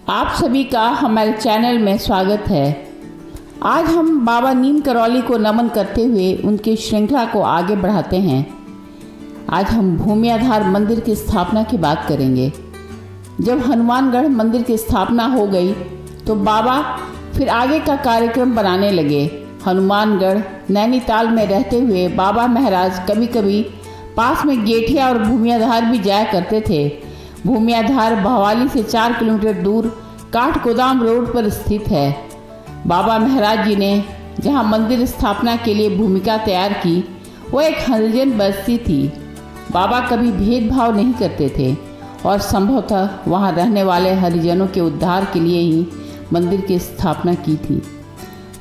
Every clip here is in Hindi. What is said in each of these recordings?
आप सभी का हमारे चैनल में स्वागत है। आज हम बाबा नीम करौली को नमन करते हुए उनकी श्रृंखला को आगे बढ़ाते हैं। आज हम भूमि आधार मंदिर की स्थापना की बात करेंगे। जब हनुमानगढ़ मंदिर की स्थापना हो गई तो बाबा फिर आगे का कार्यक्रम बनाने लगे। हनुमानगढ़ नैनीताल में रहते हुए बाबा महाराज कभी कभी पास में गेठिया और भूमि आधार भी जाया करते थे। भूमि आधार भवाली से 4 किलोमीटर दूर काठगोदाम रोड पर स्थित है। बाबा महाराज जी ने जहां मंदिर स्थापना के लिए भूमिका तैयार की वो एक हरिजन बस्ती थी। बाबा कभी भेदभाव नहीं करते थे और संभवतः वहां रहने वाले हरिजनों के उद्धार के लिए ही मंदिर की स्थापना की थी।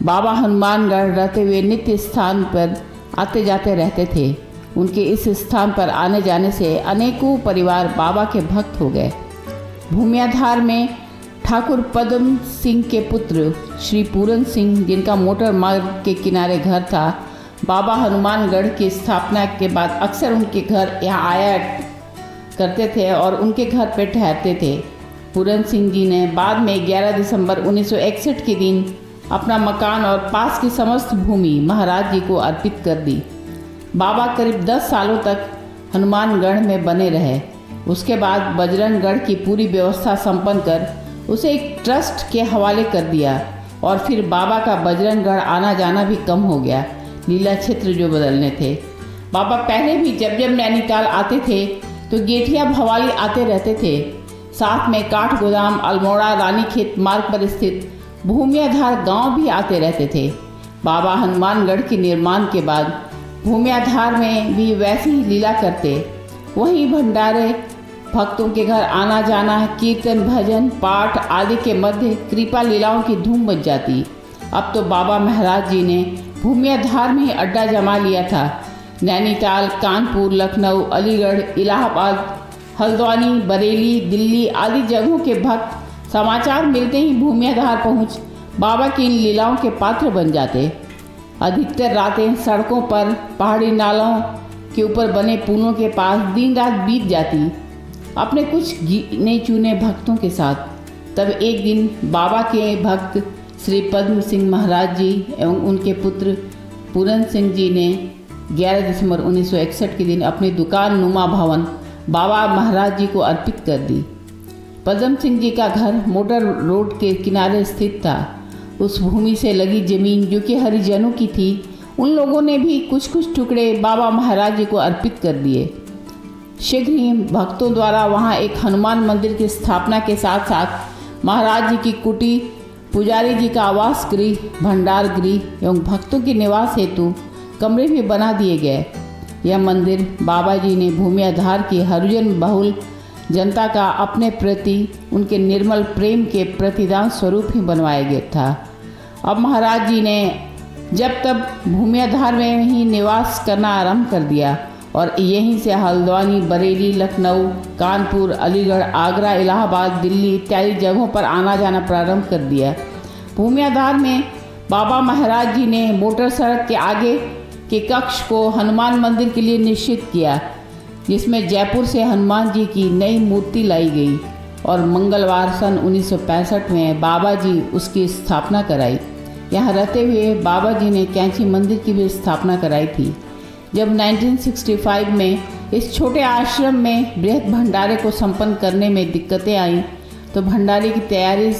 बाबा हनुमानगढ़ रहते हुए नित्य स्थान पर आते जाते रहते थे। उनके इस स्थान पर आने जाने से अनेकों परिवार बाबा के भक्त हो गए। भूमि आधार में ठाकुर पद्म सिंह के पुत्र श्री पूरन सिंह, जिनका मोटर मार्ग के किनारे घर था, बाबा हनुमानगढ़ की स्थापना के बाद अक्सर उनके घर यहाँ आया करते थे और उनके घर पर ठहरते थे। पूरन सिंह जी ने बाद में 11 दिसंबर 1961 के दिन अपना मकान और पास की समस्त भूमि महाराज जी को अर्पित कर दी। बाबा करीब 10 सालों तक हनुमानगढ़ में बने रहे। उसके बाद बजरंगगढ़ की पूरी व्यवस्था संपन्न कर उसे एक ट्रस्ट के हवाले कर दिया और फिर बाबा का बजरंगगढ़ आना जाना भी कम हो गया। लीला क्षेत्र जो बदलने थे। बाबा पहले भी जब जब नैनीताल आते थे तो गेठिया भवाली आते रहते थे। साथ में काठगोदाम, अल्मोड़ा, रानीखेत मार्ग पर स्थित भूमि आधार गाँव भी आते रहते थे। बाबा हनुमानगढ़ के निर्माण के बाद भूमि आधार में भी वैसी ही लीला करते। वहीं भंडारे, भक्तों के घर आना जाना, कीर्तन, भजन, पाठ आदि के मध्य कृपा लीलाओं की धूम मच जाती। अब तो बाबा महाराज जी ने भूमि आधार में ही अड्डा जमा लिया था। नैनीताल, कानपुर, लखनऊ, अलीगढ़, इलाहाबाद, हल्द्वानी, बरेली, दिल्ली आदि जगहों के भक्त समाचार मिलते ही भूमि आधार पहुँच बाबा की इन लीलाओं के पात्र बन जाते। अधिकतर रातें सड़कों पर, पहाड़ी नालों के ऊपर बने पुलों के पास दिन रात बीत जाती अपने कुछ गिने चुने भक्तों के साथ। तब एक दिन बाबा के भक्त श्री पद्म सिंह महाराज जी एवं उनके पुत्र पूरन सिंह जी ने 11 दिसंबर 1961 के दिन अपनी दुकान नुमा भवन बाबा महाराज जी को अर्पित कर दी। पद्म सिंह जी का घर मोटर रोड के किनारे स्थित था। उस भूमि से लगी जमीन जो कि हरिजनों की थी, उन लोगों ने भी कुछ कुछ टुकड़े बाबा महाराज जी को अर्पित कर दिए। शीघ्र ही भक्तों द्वारा वहां एक हनुमान मंदिर की स्थापना के साथ साथ महाराज जी की कुटी, पुजारी जी का आवास गृह, भंडार गृह एवं भक्तों के निवास हेतु कमरे भी बना दिए गए। यह मंदिर बाबा जी ने भूमि आधार की हरिजन बहुल जनता का अपने प्रति उनके निर्मल प्रेम के प्रतिदान स्वरूप ही बनवाया गया था। अब महाराज जी ने जब तब भूमि आधार में ही निवास करना आरंभ कर दिया और यहीं से हल्द्वानी, बरेली, लखनऊ, कानपुर, अलीगढ़, आगरा, इलाहाबाद, दिल्ली इत्यादि जगहों पर आना जाना प्रारंभ कर दिया। भूमि आधार में बाबा महाराज जी ने मोटर सड़क के आगे के कक्ष को हनुमान मंदिर के लिए निश्चित किया, जिसमें जयपुर से हनुमान जी की नई मूर्ति लाई गई और मंगलवार सन 1965 में बाबा जी उसकी स्थापना कराई। यहाँ रहते हुए बाबा जी ने कैंची मंदिर की भी स्थापना कराई थी। जब 1965 में इस छोटे आश्रम में बृहद भंडारे को संपन्न करने में दिक्कतें आईं तो भंडारे की तैयारी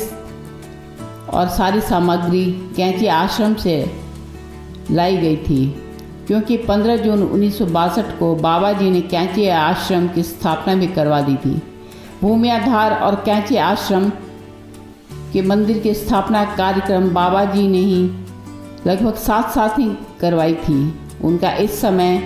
और सारी सामग्री कैंची आश्रम से लाई गई थी, क्योंकि 15 जून 1962 को बाबा जी ने कैंची आश्रम की स्थापना भी करवा दी थी। भूमि आधार और कैंची आश्रम के मंदिर की स्थापना कार्यक्रम बाबा जी ने ही लगभग साथ ही करवाई थी। उनका इस समय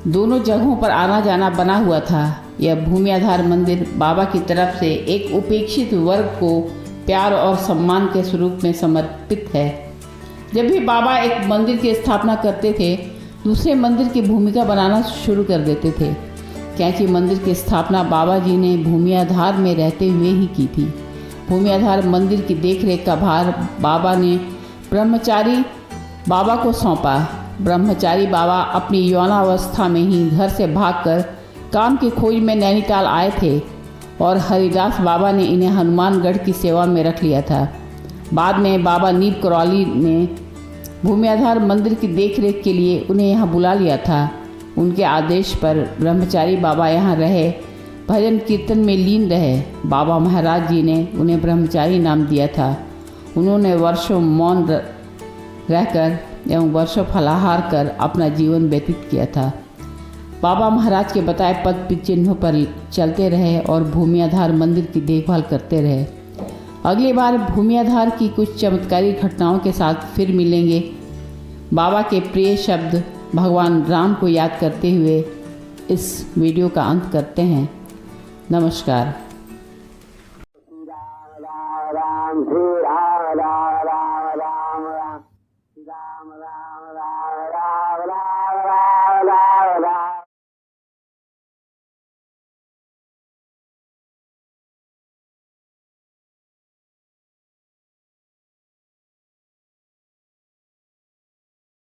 दोनों जगहों पर आना जाना बना हुआ था। यह भूमि आधार मंदिर बाबा की तरफ से एक उपेक्षित वर्ग को प्यार और सम्मान के स्वरूप में समर्पित है। जब भी बाबा एक मंदिर की स्थापना करते थे, दूसरे मंदिर की भूमिका बनाना शुरू कर देते थे। कैंची मंदिर की स्थापना बाबा जी ने भूमि आधार में रहते हुए ही की थी। भूमि आधार मंदिर की देखरेख का भार बाबा ने ब्रह्मचारी बाबा को सौंपा। ब्रह्मचारी बाबा अपनी यौनावस्था में ही घर से भागकर काम की खोज में नैनीताल आए थे और हरिदास बाबा ने इन्हें हनुमानगढ़ की सेवा में रख लिया था। बाद में बाबा नीम करौली ने भूमि आधार मंदिर की देखरेख के लिए उन्हें यहाँ बुला लिया था। उनके आदेश पर ब्रह्मचारी बाबा यहाँ रहे, भजन कीर्तन में लीन रहे। बाबा महाराज जी ने उन्हें ब्रह्मचारी नाम दिया था। उन्होंने वर्षों मौन रहकर एवं वर्षों फलाहार कर अपना जीवन व्यतीत किया था। बाबा महाराज के बताए पद चिन्हों पर चलते रहे और भूमि आधार मंदिर की देखभाल करते रहे। अगली बार भूमि आधार की कुछ चमत्कारी घटनाओं के साथ फिर मिलेंगे। बाबा के प्रिय शब्द भगवान राम को याद करते हुए इस वीडियो का अंत करते हैं। नमस्कार। राम